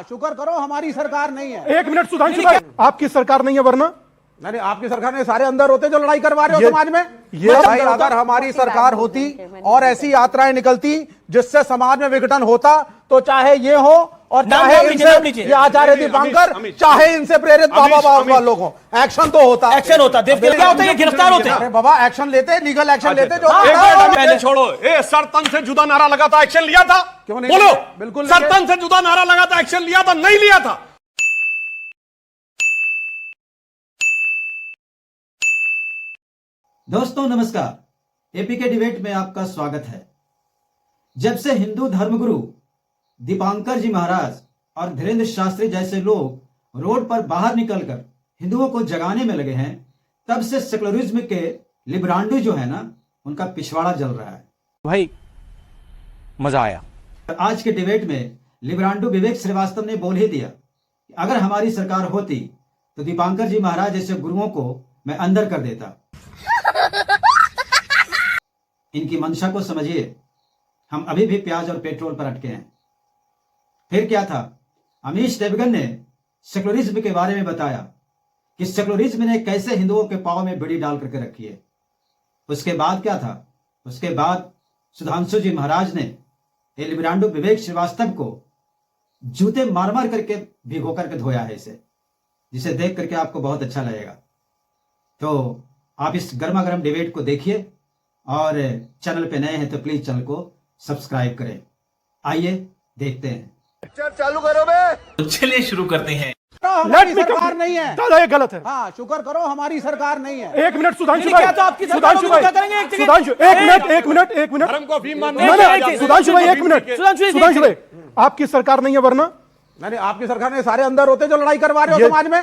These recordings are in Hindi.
शुक्र करो हमारी सरकार नहीं है। एक मिनट सुधांशु भाई, आपकी सरकार नहीं है वरना नहीं, आपकी सरकार में सारे अंदर होते जो लड़ाई करवा रहे हो समाज में। ये भाई अगर हमारी सरकार होती और ऐसी यात्राएं निकलती जिससे समाज में विघटन होता तो चाहे ये हो और चाहे इनसे ये आचार्य दीपांकर, चाहे इनसे प्रेरित बाबा बाबा लोग हो, एक्शन तो होता। एक्शन होता क्या होता है? गिरफ्तार होते। अरे बाबा एक्शन लेते, लीगल एक्शन लेते। जो पहले छोड़ो, सर तन से जुदा नारा लगा था, एक्शन लिया था? क्यों नहीं? बोलो, बिल्कुल सर तन से जुदा नारा लगा था, एक्शन लिया था? नहीं लिया था। दोस्तों नमस्कार, एपीके डिबेट में आपका स्वागत है। जब से हिंदू धर्मगुरु दीपांकर जी महाराज और धीरेन्द्र शास्त्री जैसे लोग रोड पर बाहर निकलकर हिंदुओं को जगाने में लगे हैं, तब से सेकुलरिज्म के लिब्रांडो जो है ना, उनका पिछवाड़ा जल रहा है। भाई मजा आया। आज के डिबेट में लिब्रांडो विवेक श्रीवास्तव ने बोल ही दिया कि अगर हमारी सरकार होती तो दीपांकर जी महाराज जैसे गुरुओं को मैं अंदर कर देता। इनकी मंशा को समझिए, हम अभी भी प्याज और पेट्रोल पर अटके हैं। फिर क्या था, अमीश देवगन ने सेकुलरिज्म के बारे में बताया कि सेकुलरिज्म ने कैसे हिंदुओं के पांव में बेड़ी डाल करके रखी है। उसके बाद क्या था, उसके बाद सुधांशु जी महाराज ने लिब्रांडो विवेक श्रीवास्तव को जूते मार मार करके भिगो करके धोया है इसे, जिसे देख करके आपको बहुत अच्छा लगेगा। तो आप इस गर्मा गर्म डिबेट को देखिए और चैनल पे नए हैं तो प्लीज चैनल को सब्सक्राइब करें। आइए देखते हैं। चालू करो बे। चलिए शुरू करते हैं। हमारी सरकार नहीं है। दादा ये गलत है। हाँ, शुक्र करो हमारी सरकार नहीं है। एक मिनट सुधांशु भाई, सुधांशु भाई, सुधांशु एक मिनट धर्म को भी मानना सुधांशु भाई एक मिनट, सुधांशु भाई आपकी सरकार नहीं है वरना नहीं, आपकी सरकार में सारे अंदर होते जो लड़ाई करवा रहे हो समाज में।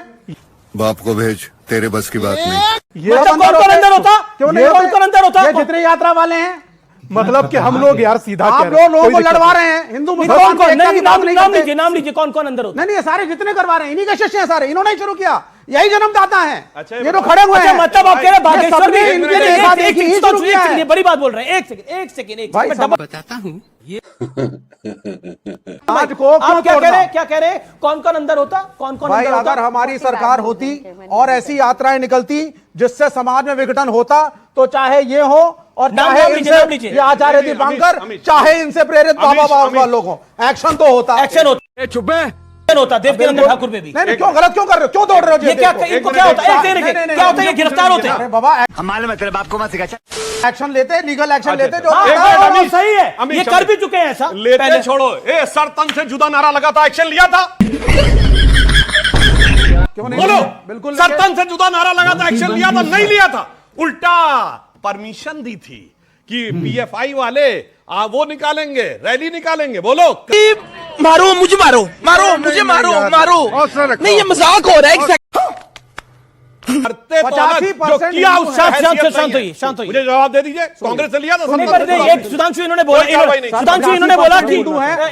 बाप को भेज, तेरे बस की बात नहीं। ये कौन अंदर होता? क्यों नहीं? कौन अंदर होता? ये जितने यात्रा वाले हैं, मतलब कि हम लोग यार सीधा आप लोगों को लड़वा रहे हैं। हिंदू मुसलमान को एकता की बात नहीं करते। नाम लीजिए कौन कौन अंदर होता? नहीं, ये सारे जितने करवा रहे हैं इन्हीं के शिष्य हैं सारे, इन्होंने ही शुरू किया, यही जन्मदाता है। ये तो खड़े हुए हैं। मतलब आप कह रहे बागेश्वर में इनके देखा देखी ही शुरू किया है। बड़ी बात बोल रहे हैं। एक सेकंड बताता हूँ। आज को आप क्या कह रहे कौन कौन अंदर होता? कौन कौन भाई अगर हमारी सरकार होती और ऐसी यात्राएं निकलती जिससे समाज में विघटन होता तो चाहे ये हो और चाहे इनसे ये आचार्य दीपांकर, चाहे इनसे प्रेरित बाबा बाबा लोग हो, एक्शन तो होता। एक्शन होता। चुप है होता देवकीनंदन ठाकुर पे भी। नहीं, क्यों गलत क्यों कर रहे हो? क्यों दौड़ रहे हो? ये क्या, इनको क्या होता है? क्या होता है? ये गिरफ्तार होते हैं। अरे बाबा हमारे मतलब आपको मत सिखा। एक्शन लेते, लीगल एक्शन लेते। जो सही है, ये कर भी चुके हैं ऐसा। पहले छोड़ो, सर तन से जुदा नारा लगा था, एक्शन लिया था? क्यों नहीं? बोलो, बिल्कुल सर तन से जुदा नारा लगा था, एक्शन लिया था? नहीं लिया था। उल्टा परमिशन दी थी कि पीएफआई वाले वो निकालेंगे, रैली निकालेंगे। बोलो, मारो मुझे, मारो मुझे, मारो नहीं, ये मजाक हो रहा है। करते तो अलग, जो किया उससे शांत होइए। मुझे जवाब दे दीजिए। कांग्रेस से लिया था? सुधांशु इन्होंने बोला कि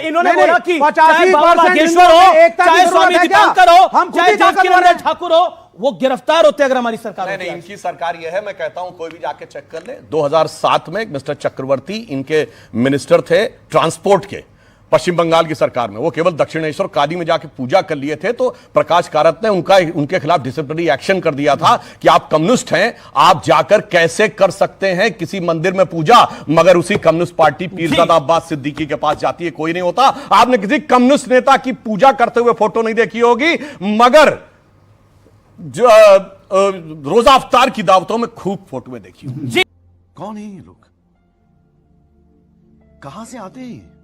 इन्होंने बोला कि चाहे बाबा बागेश्वर हो, चाहे स्वामी दीपांकर हो, चाहे देवकीनंदन ठाकुर हो, वो गिरफ्तार होते अगर हमारी सरकार। नहीं, इनकी सरकार यह है, मैं कहता हूं कोई भी जाके चेक कर ले। 2007 में मिस्टर चक्रवर्ती इनके मिनिस्टर थे ट्रांसपोर्ट के, पश्चिम बंगाल की सरकार में। वो केवल दक्षिणेश्वर काली में जाके पूजा कर लिए थे, तो प्रकाश कारत ने उनके खिलाफ डिसिप्लिनरी एक्शन कर दिया था कि आप कम्युनिस्ट हैं, आप जाकर कैसे कर सकते हैं किसी मंदिर में पूजा, मगर उसी कम्युनिस्ट पार्टी पीरजादा अब्बास सिद्दीकी के पास जाती है, कोई नहीं होता। आपने किसी कम्युनिस्ट नेता की पूजा करते हुए फोटो नहीं देखी होगी, मगर रोजा अफ्तार की दावतों में खूब फोटोएं देखी होगी। कौन है ये लोग, कहां से आते हैं?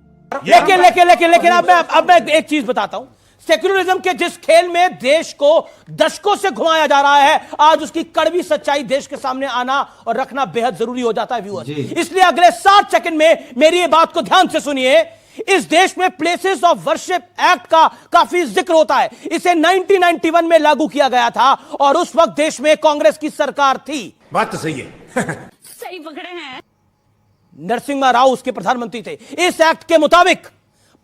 लेकिन अब मैं एक चीज बताता हूं। सेक्युलरिज्म के जिस खेल में देश को दशकों से घुमाया जा रहा है, आज उसकी कड़वी सच्चाई देश के सामने आना और रखना बेहद जरूरी हो जाता है व्यूअर्स। इसलिए अगले 7 सेकंड में मेरी ये बात को ध्यान से सुनिए। इस देश में प्लेसेस ऑफ वर्शिप एक्ट का काफी जिक्र होता है। इसे 1991 में लागू किया गया था और उस वक्त देश में कांग्रेस की सरकार थी। बात तो सही है। सही पकड़े हैं। नरसिम्हा राव उसके प्रधानमंत्री थे। इस एक्ट के मुताबिक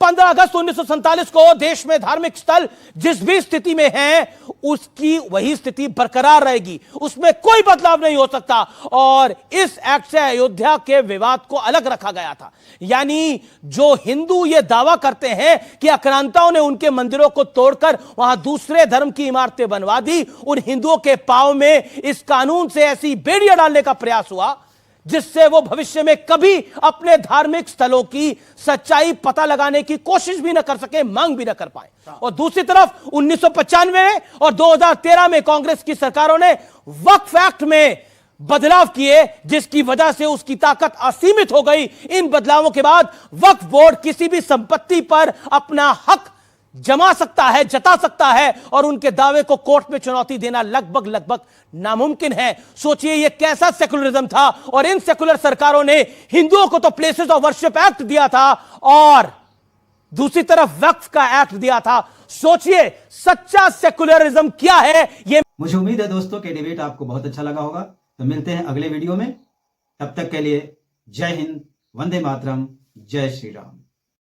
15 अगस्त 1947 को देश में धार्मिक स्थल जिस भी स्थिति में है उसकी वही स्थिति बरकरार रहेगी, उसमें कोई बदलाव नहीं हो सकता। और इस एक्ट से अयोध्या के विवाद को अलग रखा गया था। यानी जो हिंदू ये दावा करते हैं कि आक्रांताओं ने उनके मंदिरों को तोड़कर वहां दूसरे धर्म की इमारतें बनवा दी, उन हिंदुओं के पांव में इस कानून से ऐसी बेड़ियां डालने का प्रयास हुआ जिससे वो भविष्य में कभी अपने धार्मिक स्थलों की सच्चाई पता लगाने की कोशिश भी न कर सके, मांग भी न कर पाए। और दूसरी तरफ 1995 में और 2013 में कांग्रेस की सरकारों ने वक्फ एक्ट में बदलाव किए जिसकी वजह से उसकी ताकत असीमित हो गई। इन बदलावों के बाद वक्फ बोर्ड किसी भी संपत्ति पर अपना हक जमा सकता है, जता सकता है और उनके दावे को कोर्ट में चुनौती देना लगभग नामुमकिन है। सोचिए ये कैसा सेकुलरिज्म था। और इन सेकुलर सरकारों ने हिंदुओं को तो प्लेसेस ऑफ वर्शिप एक्ट दिया था और दूसरी तरफ वक्फ का एक्ट दिया था। सोचिए सच्चा सेकुलरिज्म क्या है। ये मुझे उम्मीद है दोस्तों कि डिबेट आपको बहुत अच्छा लगा होगा। तो मिलते हैं अगले वीडियो में, तब तक के लिए जय हिंद, वंदे मातरम, जय श्री राम।